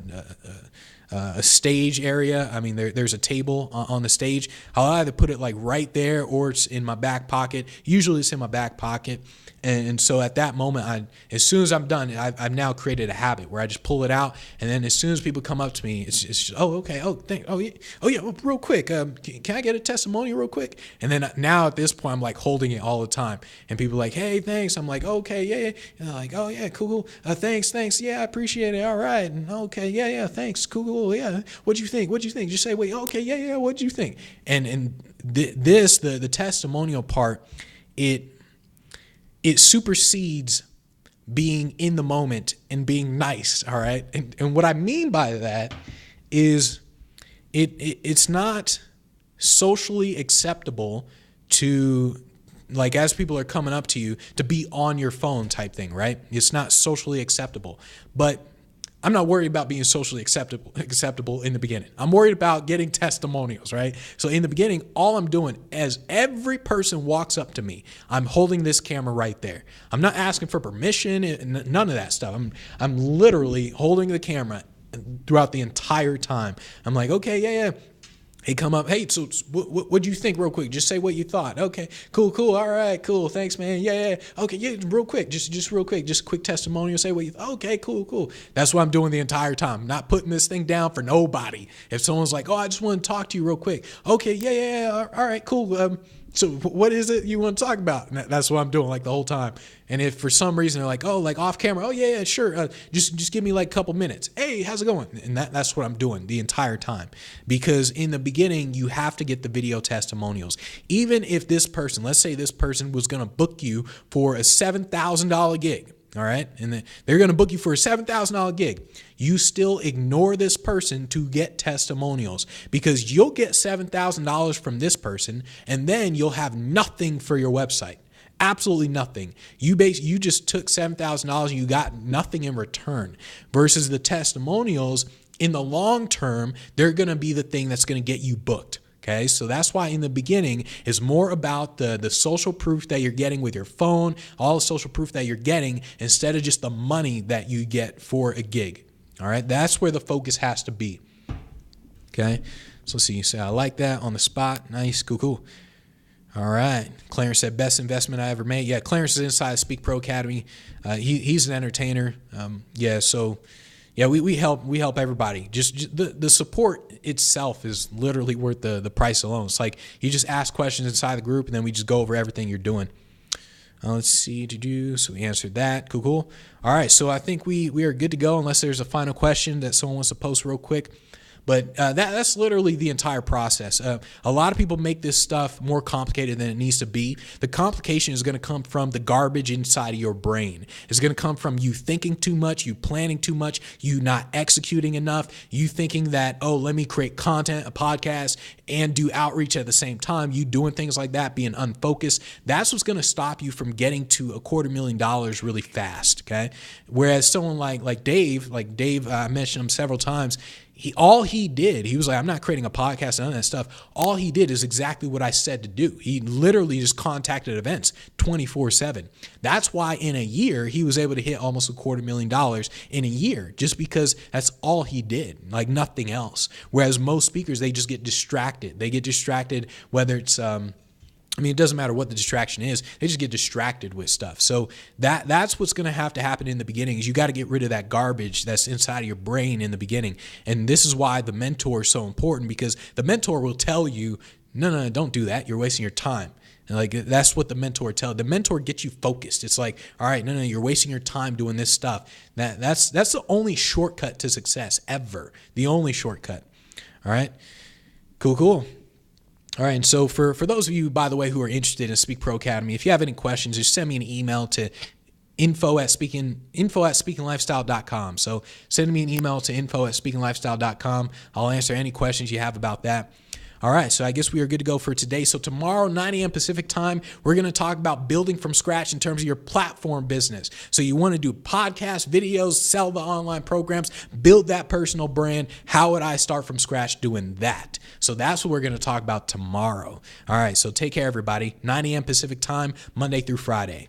stage area. I mean, there's a table on the stage. I'll either put it like right there or it's in my back pocket. Usually it's in my back pocket. And so at that moment, as soon as I'm done, I've now created a habit where I just pull it out, and then as soon as people come up to me, it's just, oh, okay, oh yeah, real quick, can I get a testimony real quick? And then now at this point, I'm like holding it all the time, and people are like, hey, thanks. I'm like, okay, yeah, and they're like, oh yeah, cool, thanks, yeah, I appreciate it, all right, and okay, yeah, thanks, cool, yeah, what'd you think? Just say, wait, okay, yeah, what'd you think? And the testimonial part, it supersedes being in the moment and being nice, all right? And what I mean by that is it's not socially acceptable to, like, as people are coming up to you, to be on your phone type thing, right? It's not socially acceptable. But I'm not worried about being socially acceptable in the beginning. I'm worried about getting testimonials, right? So in the beginning, all I'm doing, as every person walks up to me, I'm holding this camera right there. I'm not asking for permission, none of that stuff. I'm literally holding the camera throughout the entire time. I'm like, okay, yeah. Hey, come up. Hey, so what'd you think real quick? Just say what you thought. Okay, cool. All right, cool. Thanks, man. Yeah. Okay, yeah, real quick. Just real quick. Just a quick testimonial. Say what you thought. Okay, cool. That's what I'm doing the entire time. I'm not putting this thing down for nobody. If someone's like, oh, I just want to talk to you real quick. Okay, yeah. All right, cool. So what is it you want to talk about? And that's what I'm doing like the whole time. And if for some reason they're like, oh, like off camera, oh yeah, sure, just give me like a couple minutes. Hey, how's it going? And that's what I'm doing the entire time, because in the beginning you have to get the video testimonials. Even if this person, let's say this person was going to book you for a $7,000 gig. All right. And they're going to book you for a $7,000 gig. You still ignore this person to get testimonials, because you'll get $7,000 from this person and then you'll have nothing for your website. Absolutely nothing. You just took $7,000 and you got nothing in return, versus the testimonials in the long term, they're going to be the thing that's going to get you booked. Okay, so that's why in the beginning is more about the social proof that you're getting with your phone, all the social proof that you're getting, instead of just the money that you get for a gig. All right, that's where the focus has to be. Okay, so let's see. You say, I like that on the spot. Nice, cool. All right, Clarence said, best investment I ever made. Yeah, Clarence is inside Speak Pro Academy. He's an entertainer. Yeah, we help everybody. Just the support itself is literally worth the price alone. It's like you just ask questions inside the group, and then we just go over everything you're doing. Let's see. So we answered that. Cool. All right, so I think we are good to go, unless there's a final question that someone wants to post real quick. But that's literally the entire process. A lot of people make this stuff more complicated than it needs to be. The complication is going to come from the garbage inside of your brain. It's going to come from you thinking too much, you planning too much, you not executing enough, you thinking that, oh, let me create content, a podcast, and do outreach at the same time. You doing things like that, being unfocused. That's what's going to stop you from getting to $250,000 really fast, okay? Whereas someone like Dave, I mentioned him several times, all he did, he was like, I'm not creating a podcast and none of that stuff. All he did is exactly what I said to do. He literally just contacted events 24/7. That's why in a year, he was able to hit almost $250,000 in a year, just because that's all he did, like nothing else. Whereas most speakers, they just get distracted. They get distracted, whether it's, it doesn't matter what the distraction is. They just get distracted with stuff. So that's what's going to happen in the beginning, is you got to get rid of that garbage that's inside of your brain in the beginning. And this is why the mentor is so important, because the mentor will tell you, no, don't do that. You're wasting your time. And like, that's what the mentor tells. The mentor gets you focused. It's like, all right, no, you're wasting your time doing this stuff. That's the only shortcut to success ever. The only shortcut. All right. Cool. All right, and so for those of you, by the way, who are interested in Speak Pro Academy, if you have any questions, just send me an email to info@speakinglifestyle.com. So send me an email to info@speakinglifestyle.com. I'll answer any questions you have about that. All right, so I guess we are good to go for today. So tomorrow, 9 a.m. Pacific time, we're going to talk about building from scratch in terms of your platform business. So you want to do podcasts, videos, sell the online programs, build that personal brand. How would I start from scratch doing that? So that's what we're going to talk about tomorrow. All right, so take care, everybody. 9 a.m. Pacific time, Monday through Friday.